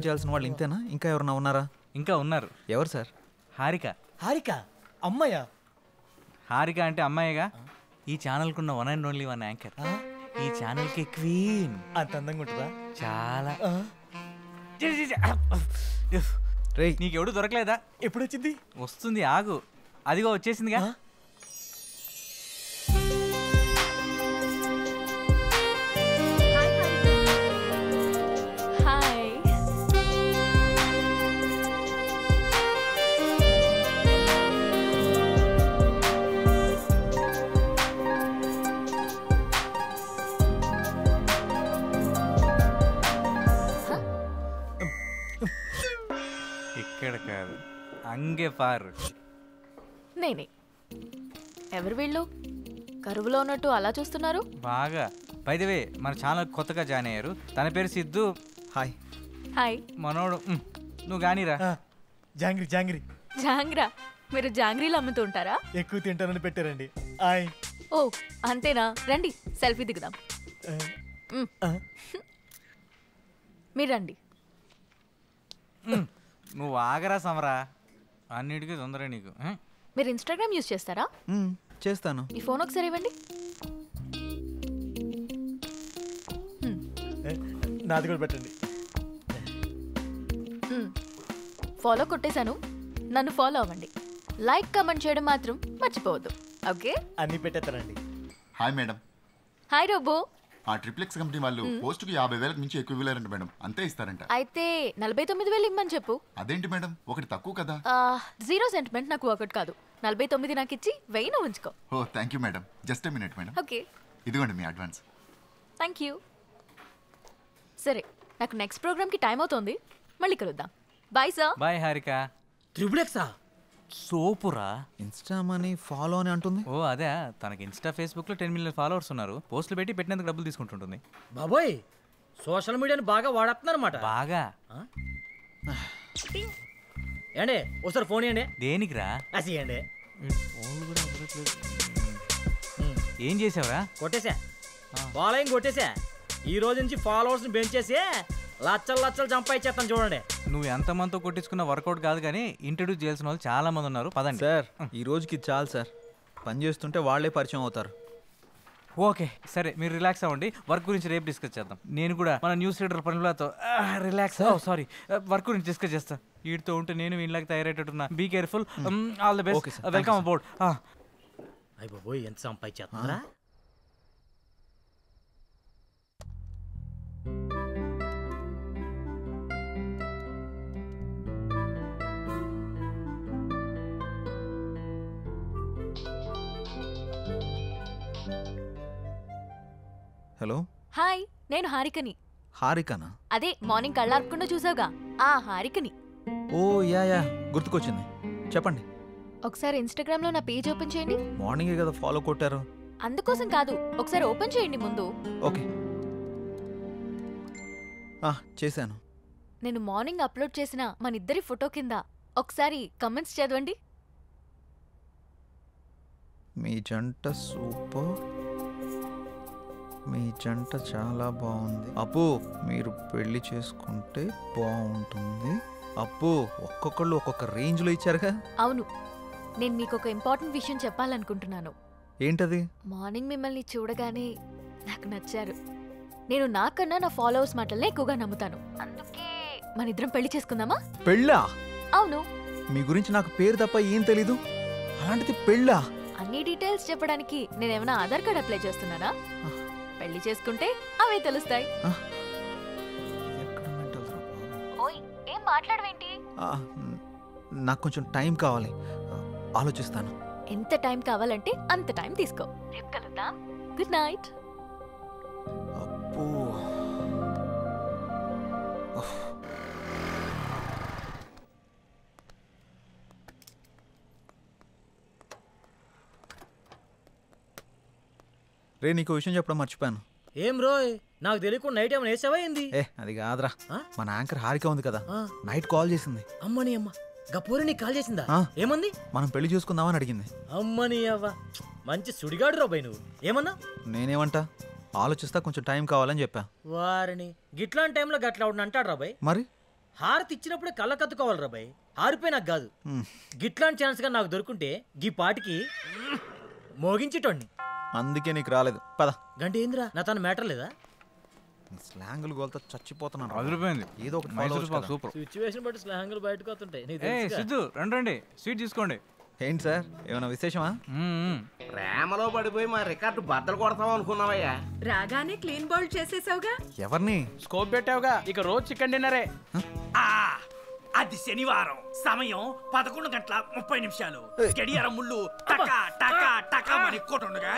చూపించాల్సిన వాళ్ళు ఇంతేనా? ఇంకా ఎవరన్నా ఉన్నారా? ఇంకా ఉన్నారు. ఎవరు సార్? హారిక. హారిక అమ్మాయా? హారిక అంటే అమ్మాయిగా. ఈ ఛానల్కున్న one and only one anchor. ఈ ఛానల్కి క్వీన్. అంత అందంగా ఉంటుందా? చాలా. నీకెవడు దొరకలేదా? ఎప్పుడు వచ్చింది? వస్తుంది, ఆగు. అదిగో వచ్చేసిందిగా. ఇక్కడ కాదు, అంగే పారు. నేనే. ఎవరు వీళ్ళు? కరువులో ఉన్నట్టు అలా చూస్తున్నారు. బాగా. బై ది వే, మన ఛానల్ కొత్తగా జాయిన్ అయ్యారు. తన పేరు సిద్ధు. హాయ్. హాయ్. మనోడు. నువ్వు గానీరా. జాంగ్రీ జాంగ్రీ. జాంగ్రా? మీరు జాంగ్రీలు అమ్ముతూ ఉంటారా? ఎక్కువ తింటానని పెట్టారండి. హాయ్. ఓ అంతేనా? రండి సెల్ఫీ దిగుదాం. మీరు రండి. నువ్వు ఆగరా సమరా, అన్నిటికీ తొందర నీకు. మీరు ఇన్స్టాగ్రామ్ యూజ్ చేస్తారా? చేస్తాను. ఈ ఫోన్ ఒకసారి ఇవ్వండి. నాది కూడా పెట్టండి. ఫాలో కొట్టేశాను, నన్ను ఫాలో అవ్వండి. లైక్ కమెంట్ చేయడం మాత్రం మర్చిపోవద్దు. ఓకే? అన్ని పెట్టేస్తానండి. Hi madam. Hi robo. ఆ ట్రిప్లెక్స్ కంపెనీ వాళ్ళు పోస్టుకి 50,000 మించి ఎక్కువ ఇవ్వలేరంట మేడం. అంతే ఇస్తారంట. అయితే 49,000 ఇమ్మని చెప్పు. అదేంటి మేడం, ఒకటి తక్కువ కదా? జీరో సెంటిమెంట్ నాకు ఒకటి కాదు. 49 నాకు ఇచ్చి 1000 ఉంచుకో. ఓ thank you madam. Just a minute madam. Okay. ఇదిగోండి మీ అడ్వాన్స్. Thank you. సరే, నాకు నెక్స్ట్ ప్రోగ్రామ్కి టైం అవుతోంది. మళ్ళీ కలుద్దాం. Bye sir. బాయ్ హారిక. ట్రిప్లెక్సా? సోపురా. ఇన్స్టా మనీ ఫాలో అని అంటుంది. ఓ అదే, తనకి ఇన్స్టా ఫేస్బుక్లో 10 మిలియన్ ఫాలోవర్స్ ఉన్నారు. పోస్టులు పెట్టి పెట్టినందుకు డబ్బులు తీసుకుంటుంటుంది. బాబోయ్, సోషల్ మీడియాని బాగా వాడుతున్నారన్నమాట. బాగా. ఏండి ఒకసారి ఫోన్ ఇవ్వండి. దేనికిరా? అసియండి. ఏం చేసావురా? కొట్టేసా, ఫాలోయింగ్ కొట్టేసా. ఈ రోజు నుంచి ఫాలోవర్స్ని పెంచేసి లచ్చలు లచ్చలు సంపాదించేస్తాను చూడండి. నువ్వు ఎంతమందితో కొట్టించుకున్న వర్కౌట్ కాదు కానీ ఇంట్రడ్యూస్ చేయాల్సిన వాళ్ళు చాలా మంది ఉన్నారు. పదండి సార్. ఈ రోజుకి చాలు సార్. పని చేస్తుంటే వాళ్ళే పరిచయం అవుతారు. ఓకే సరే, మీరు రిలాక్స్ అవ్వండి. వర్క్ గురించి రేపు డిస్కస్ చేద్దాం. నేను కూడా మన న్యూస్ రీడర్ పనులతో రిలాక్స్. సారీ, వర్క్ గురించి డిస్కస్ చేస్తా. వీటితో ఉంటే నేను వీళ్ళకి తయారయ్యేటట్టున్నా. Be careful. All the best. Welcome about. అయ్య బాబోయ్, ఎంత సంపాదించేస్తున్నారా? హలో. హాయ్, నేను హారికని. హారికనా? అదే మార్నింగ్ కళ్ళార్పకుండా చూసావుగా, ఆ హారికని. ఓ యా గుర్తుకొచ్చింది. చెప్పండి. ఒకసారి ఇన్స్టాగ్రామ్ లో నా పేజ్ ఓపెన్ చేయండి. మార్నింగే కదా ఫాలో కొట్టారు. అందుకోసం కాదు, ఒకసారి ఓపెన్ చేయండి ముందు. ఓకే, చేశాను. నేను మార్నింగ్ అప్లోడ్ చేసిన మన ఇద్దరి ఫోటో కింద ఒకసారి కమెంట్స్ చదవండి. మీ జంట సూపర్. మీ జంట చాలా బాగుంది. అప్పు, మీరు పెళ్లి చేసుకుంటే బాగుంటుంది. అప్పు, ఒక్కొక్కళ్ళు ఒక్కొక్క రేంజ్లో ఇచ్చారుగా. అవును, నేను మీకు ఒక ఇంపార్టెంట్ విషయం చెప్పాలనుకుంటున్నాను. ఏంటది? మార్నింగ్ మిమ్మల్ని చూడగానే నాకు నచ్చారు. నేను నాకన్నా నా ఫాలోవర్స్ మాటలనే ఎక్కువగా నమ్ముతాను. అందుకే మన ఇద్దరం పెళ్లి చేసుకుందామా? పెళ్ళా? అవును. మీ గురించి నాకు పేరు తప్ప ఏం తెలీదు, అలాంటిది పెళ్ళా? అన్ని డీటెయిల్స్ చెప్పడానికి నేనేమైనా ఆధార్ కార్డ్ అప్లై చేస్తున్నానా? పెళ్లి చేసుకుంటే అవే తెలుస్తాయి. ఓయ్, ఏం మాట్లాడవేంటి? నాకు కొంచెం టైం కావాలి, ఆలోచిస్తాను. ఎంత టైం కావాలంటే అంత టైం తీసుకో. రేపు కలుద్దాం. Good night. అబ్బో, రే, నీకు విషయం చెప్పడం మర్చిపోయాను. ఏం రోయ్, నాకు తెలియకుండా నైట్ ఏమైనా వేసావా ఏంది? అది కాదురా, మన యాంకర్ హారిక ఉంది కదా, ఆ. నైట్ కాల్ చేసింది. అమ్మని అమ్మ, గపూరి నీకు కాల్ చేసిందా? ఏమంది? మనం పెళ్లి చేసుకుందామని అడిగింది. అమ్మని అవ్వ, మంచి సుడిగాడు రోబాయ్ నువ్వు. ఏమన్నా? నేనేమంటా, ఆలోచిస్తా, కొంచెం టైం కావాలని చెప్పా. వారిని గిట్లాంటి టైంలో గట్లా అంటాడు రాబాయ్. మరి హారతి ఇచ్చినప్పుడే కళ్ళ కత్తుకోవాలి రాబాయ్, హారిపోయి నాకు కాదు. గిట్లాంటి ఛాన్స్ గా నాకు దొరుకుంటే గీ పాటికి మోగించేటోడిని. అందుకే నీకు రాలేదు. పద. గంట ఏందిరా నా తన మ్యాటర్ లేదా? స్లాంగులు గోల్తో చచ్చిపోతున్నాను. అదిరిపోయింది. ఏదో ఒకటి follow అవ్వచ్చు కదా. సూపర్. సిచ్యువేషన్ బట్టి స్లాంగులు బయటకు వస్తుంటాయి నీకు ఏ తెలుసుగా. సిద్ధు రండి స్వీట్ తీసుకోండి. ఏంటి సార్, ఏమైనా విశేషమా? ప్రేమలో పడిపోయి మా రికార్డు బద్దలు కొడతాం అనుకున్నావయ్యా. రాగానే క్లీన్ బౌల్ చేసేసావుగా. ఎవరిని? స్కోప్ పెట్టావుగా, ఇక రోజు చికెన్ డిన్నరే. అది శనివారం, సమయం 11:30 గడియారం ముళ్ళు టకా టకా టకా మని కొట్టుండగా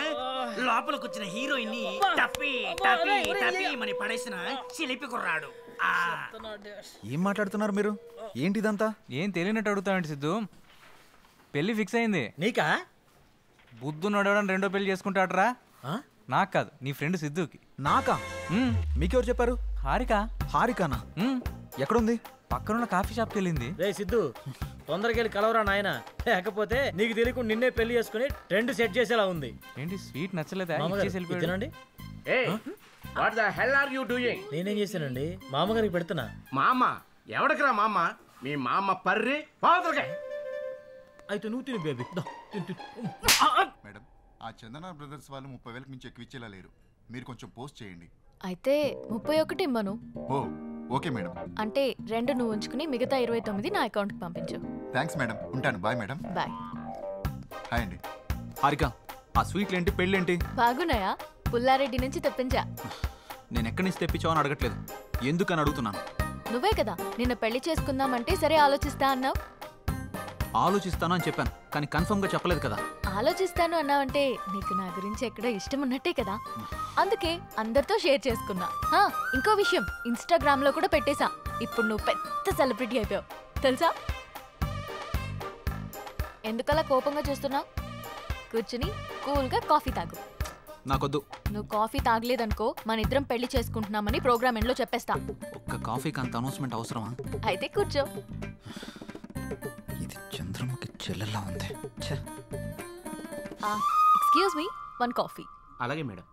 లోపలికి వచ్చిన హీరోయిన్ ని టప్పి టప్పి టప్పి మని పడేసిన చిలిపి కుర్రాడు. ఏం మాట్లాడుతున్నారు మీరు? ఏంటిదంతా? ఏం తెలియనట్టు అడుగుతావండి సిద్ధు. పెళ్లి ఫిక్స్ అయింది. నీకా? బుద్ధు నడవడం రెండో పెళ్లి చేసుకుంటాడరా. నాకు కాదు, నీ ఫ్రెండ్ సిద్ధుకి. నాకా? మీకెవరు చెప్పారు? హారిక. హారికానా? ఎక్కడుంది? పక్కనున్న కాఫీ షాప్కి వెళ్ళింది. రే సిద్ధు, తొందరగా వెళ్ళి కలవరా నాయన, లేకపోతే నీకు తెలియకుండా నిన్నే పెళ్లి చేసుకుని ట్రెండ్ సెట్ చేసేలా ఉంది. ఏంటి స్వీట్ నచ్చలేదా? మామగారు, ఇచ్చేసి వెళ్ళిపోయాడు. ఇది తినండి. What the hell are you doing? నేనేం చేశానండి, మామగారికి పెడుతున్నా. మామ ఎవడికిరా మామ? మీ మామ పర్రి పావుదలకే. అయితే నువ్వు తిని బేబీ. మేడం, ఆ చందన బ్రదర్స్ వాళ్ళు 30,000 మించి ఎక్కువ ఇచ్చేలా లేరు. మీరు కొంచెం పోస్ట్ చేయండి. అయితే 31 ఇమ్మను. ఓ ఓకే మేడం. అంటే 2 నువ్వు ఉంచుకుని మిగతా 29 నా అకౌంట్కి పంపించు. థ్యాంక్స్ మేడం, ఉంటాను. Bye madam. బాయ్. హాయ్ అండి. హారిక, ఆ స్వీట్లేంటి, పెళ్ళేంటి? బాగున్నాయా? పుల్లారెడ్డి నుంచి తెప్పించా. నేను ఎక్కడి నుంచి తెప్పించావని అడగట్లేదు, ఎందుకని అడుగుతున్నాను. నువ్వే కదా నిన్న పెళ్లి చేసుకుందామంటే సరే ఆలోచిస్తా అన్నావు. ఆలోచిస్తాను అని చెప్పాను, కానీ కన్ఫర్మ్గా చెప్పలేదు కదా. ఆలోచిస్తాను అన్నావంటే నీకు నా గురించి ఎక్కడో ఇష్టం ఉన్నట్టే కదా, అందుకే అందరితో షేర్ చేసుకున్నా. ఇంకో విషయం, ఇన్స్టాగ్రామ్ లో కూడా పెట్టేశా. ఇప్పుడు నువ్వు పెద్ద సెలబ్రిటీ అయిపోయావు తెలుసా. ఎందుకలా కోపంగా చూస్తున్నావు? కూర్చుని కూల్గా కాఫీ తాగు. నాకొద్దు. నువ్వు కాఫీ తాగలేదనుకో మన ఇద్దరం పెళ్లి చేసుకుంటున్నామని ప్రోగ్రామ్ ఎండ్లో చెప్పేస్తా. ఒక్క కాఫీకి అంత అనౌన్స్మెంట్ అవసరమా? అయితే కూర్చో. ఇది చంద్రముఖి చెల్లెల్లా ఉంది. Excuse me, 1 coffee. అలాగే మేడం.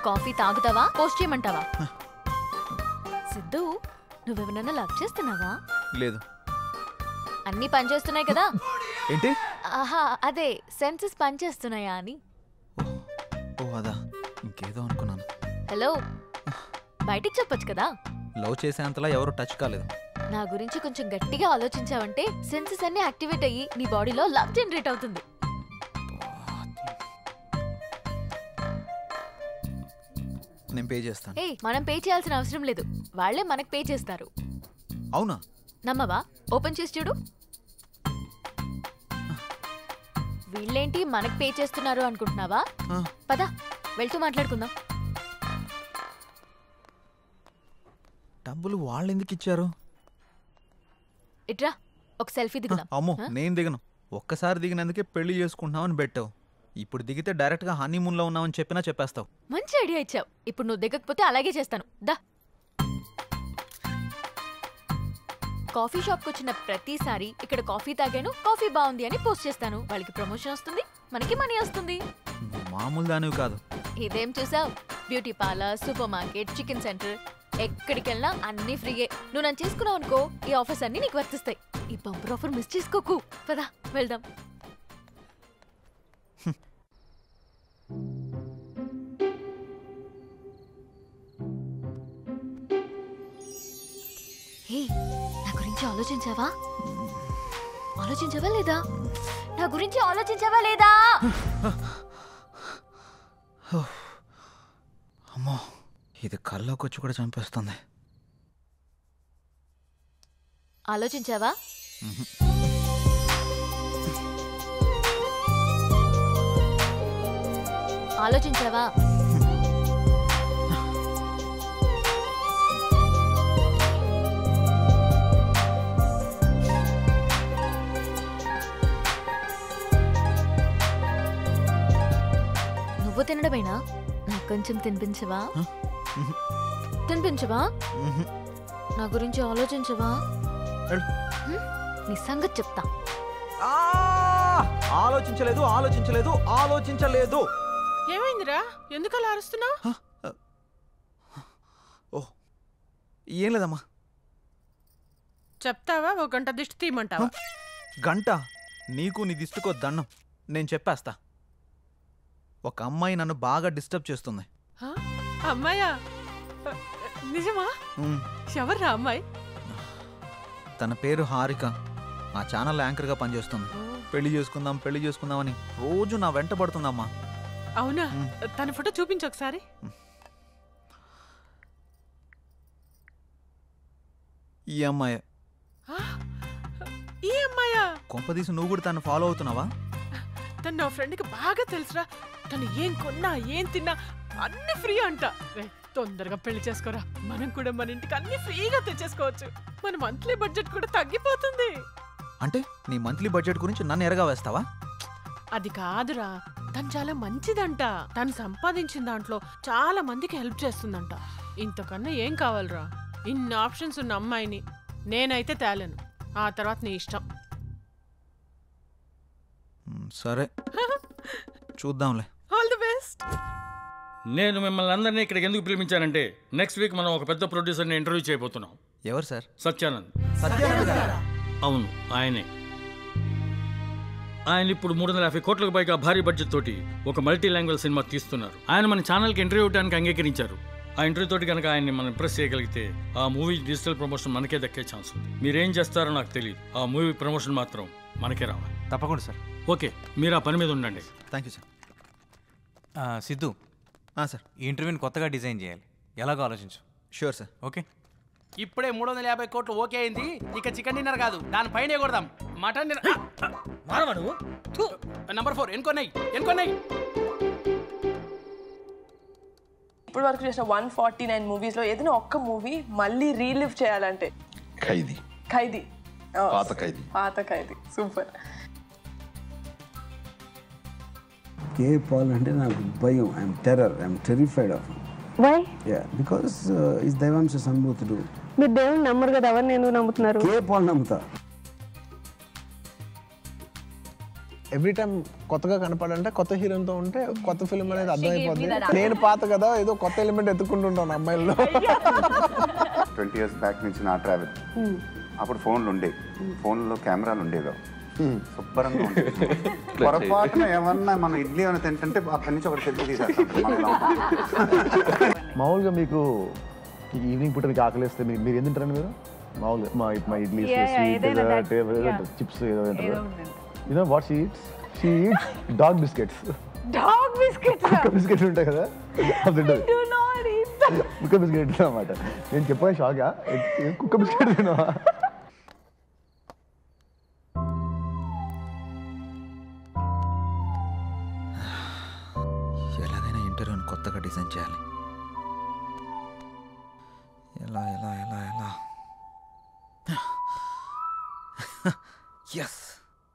కాఫీ తాగుతావా, పోస్ట్ చేయమంటావా? సిద్ధు, నువ్వెవరన్నా లవ్ చేస్తున్నావా? లేదు. అన్నీ పనిచేస్తున్నాయి కదా. ఏంటి? ఆహా, అదే సెన్సెస్ పనిచేస్తున్నాయా అని. ఓ అదా, ఇంకేదో అనుకున్నాను. హలో, బయటికి చెప్పొచ్చు కదా. లవ్ చేసేంతలా ఎవరు టచ్ కాలేదు. నా గురించి కొంచెం గట్టిగా ఆలోచించావంటే సెన్సెస్ అన్ని యాక్టివేట్ అయ్యి నీ బాడీలో లవ్ జనరేట్ అవుతుంది. నేను పే చేస్తాను. మనం పే చేయాల్సిన అవసరం లేదు, వాళ్ళే మనకు పే చేస్తారు. అవునా? నమ్మవా? ఓపెన్ చేసి చూడు. వీళ్ళేంటి మనకు పే చేస్తున్నారు అనుకుంటున్నావా? పద వెళ్తూ మాట్లాడుకుందాం. డబ్బులు వాళ్ళు ఎందుకు ఇచ్చారు? ఇట్రా, ఒక సెల్ఫీ దిగుదాం. అమ్మో, నేను దిగను. ఒక్కసారి దిగినందుకే పెళ్లి చేసుకుంటున్నామని పెట్టావు. ఇప్పుడు దిగితే డైరెక్ట్ గా హనీమూన్ లో ఉన్నామని చెప్పినా చెప్పేస్తావు. మంచి ఐడియా ఇచ్చావు. ఇప్పుడు నువ్వు దిగకపోతే అలాగే చేస్తాను. దా. కాఫీ షాప్కి వచ్చిన ప్రతిసారి ఇక్కడ కాఫీ తాగాను, కాఫీ బాగుంది అని పోస్ట్ చేస్తాను. వాళ్ళకి ప్రమోషన్ వస్తుంది, మనకి మనీ వస్తుంది. మామూలు దానివి కాదు. ఇదేం చూసావు? Beauty parlour, super market, chicken centre, ఎక్కడికి వెళ్ళినా అన్ని ఫ్రీయే. నువ్వు నన్ను చేసుకున్నావు అనుకో, ఈ ఆఫర్స్ అన్ని నీకు వర్తిస్తాయి. ఈ బంపర్ ఆఫర్ మిస్ చేసుకోకు. పదా వెళ్దాం. నా గురించి ఆలోచించావా? ఆలోచించావా లేదా? నా గురించి ఆలోచించావా లేదా? అమ్మో, ఇది కల్లోకి వచ్చి కూడా చంపేస్తుంది. ఆలోచించావా? ఆలోచించావా? నువ్వు తినడమేనా? నాకు కొంచెం తినిపించవా? తినిపించవా? నా గురించి ఆలోచించవా? నీ సంగతి చెప్తా. ఆలోచించలేదు ఆలోచించలేదు ఆలోచించలేదు. ఏమైందిరా ఎందుకు అలా అరుస్తున్నావు? ఓ ఏం లేదమ్మా. చెప్తావా? ఒక గంట దిష్టి తీయమంటావా? గంట? నీకు నీ దిష్టికో దండం. నేను చెప్పేస్తా. ఒక అమ్మాయి నన్ను బాగా డిస్టర్బ్ చేస్తుంది. అమ్మాయా? నిజమా? ఎవర్రా అమ్మాయి? తన పేరు హారిక. ఆ ఛానల్ యాంకర్గా పనిచేస్తుంది. పెళ్లి చేసుకుందాం అని రోజు నా వెంట పడుతుందమ్మా. అవునా? తన ఫోటో చూపించు ఒకసారి. ఈ అమ్మాయి. ఈ అమ్మాయా? కొంపదీసి నువ్వు కూడా తను ఫాలో అవుతున్నావా? తను నా ఫ్రెండ్కి బాగా తెలుసురా. తను ఏం కొన్నా ఏం తిన్నా అన్ని ఫ్రీ అంట. తొందరగా పెళ్లి చేసుకోరా, మనం కూడా మన ఇంటికి అన్ని ఫ్రీగా తెచ్చేసుకోవచ్చు. మన మంత్లీ బడ్జెట్ కూడా తగ్గిపోతుంది. అంటే నీ మంత్లీ బడ్జెట్ గురించి నన్ను ఎరగా వేస్తావా? అది కాదురా, తను చాలా మంచిదంట. తను సంపాదించిన దాంట్లో చాలా మందికి హెల్ప్ చేస్తుందంట. ఇంతకన్నా ఏం కావాలరా? ఇన్ని ఆప్షన్స్ ఉన్న అమ్మాయిని నేనైతే తేలేను. ఆ తర్వాత నీ ఇష్టం. సరే చూద్దాంలే. All the best. నేను మిమ్మల్ని అందరినీ ఇక్కడికి ఎందుకు పిలిపించానంటే నెక్స్ట్ వీక్ మనం ఒక పెద్ద ప్రొడ్యూసర్ని ఇంటర్వ్యూ చేయబోతున్నాం. ఎవరు సార్? సత్యానంద్. సత్యానంద్? అవును, ఆయనే. ఆయన ఇప్పుడు 350 కోట్లకు పైగా భారీ బడ్జెట్ తోటి ఒక మల్టీ లాంగ్వేజ్ సినిమా తీస్తున్నారు. ఆయన మన ఛానల్కి ఇంటర్వ్యూ ఇవ్వడానికి అంగీకరించారు. ఆ ఇంటర్వ్యూ తోటి కనుక ఆయన్ని మనం ఇంప్రెస్ చేయగలిగితే ఆ మూవీ డిజిటల్ ప్రమోషన్ మనకే దక్కే ఛాన్స్ ఉంది. మీరేం చేస్తారో నాకు తెలియదు. ఆ మూవీ ప్రమోషన్ మాత్రం మనకే రావాలి. తప్పకుండా సార్. ఓకే, మీరు ఆ పని మీద ఉండండి. Thank you sir. Siddhu, sir ఈ ఇంటర్వ్యూని కొత్తగా డిజైన్ చేయాలి. ఎలాగో ఆలోచించు. Sure sir. ఓకే. ఇప్పుడే 350 కోట్లు ఓకే అయింది. ఇక చికెన్ డిన్నర్ కాదు, దానిపైనే కొడదాం. Mutton dinner. నంబర్ 4 ఎన్కొన్నాయి. ఇప్పుడు వరకు చేసిన 149 మూవీస్ లో ఏదైనా ఒక్క మూవీ మళ్ళీ రీలివ్ చేయాలంటే? ఖైదీ. పాత ఖైదీ. సూపర్. కే పాల్ అంటే నాకు భయం. I'm terrified of. Why? Because is దైవాంశ సంభూతుడు. మీరు దేవుని నమ్మరు కదా, ఎవరిని ఎందుకు నమ్ముతున్నారు? కే పాల్ నమ్ముతా. ఎవ్రీ టైం కొత్తగా కనపడాలంటే కొత్త హీరోతో ఉంటే కొత్త ఫిల్మ్ అనేది అర్థమైపోద్ది. నేను పాత కదా, ఏదో కొత్త ఎలిమెంట్ ఎత్తుకుంటుంటాను అమ్మాయిల్లో. 20 years బ్యాక్ నుంచి నా ట్రావెల్. అప్పుడు ఫోన్లు ఉండేవి, ఫోన్లో కెమెరాలు ఉండేవి. శుభ్రంగా ఉండేది. పొరపాటున ఏమన్నా మనం ఇడ్లీ ఏమైనా తింటుంటే అక్కడి నుంచి ఒకటి సెల్ఫీ తీసేస్తాం. మామూలుగా మీకు ఈవినింగ్ పూట మీకు ఆకలిస్తే మీరు ఏం తింటారండి? మీరు మామూలుగా మా ఇడ్లీ, చిప్స్ ఏదో తింటారు. You know what she eats? She eats dog biscuits. Dog biscuits? కుక్క బిస్కెట్స్ ఉంటాయి కదా, కుక్క బిస్కెట్ అన్నమాట. నేను చెప్పగా షాకా, కుక్క బిస్కెట్ తిన్నావా? ఎలాగైనా ఇంటర్వ్యూని కొత్తగా డిజైన్ చేయాలి. ఎలా ఎలా ఎలా ఎలా ఎస్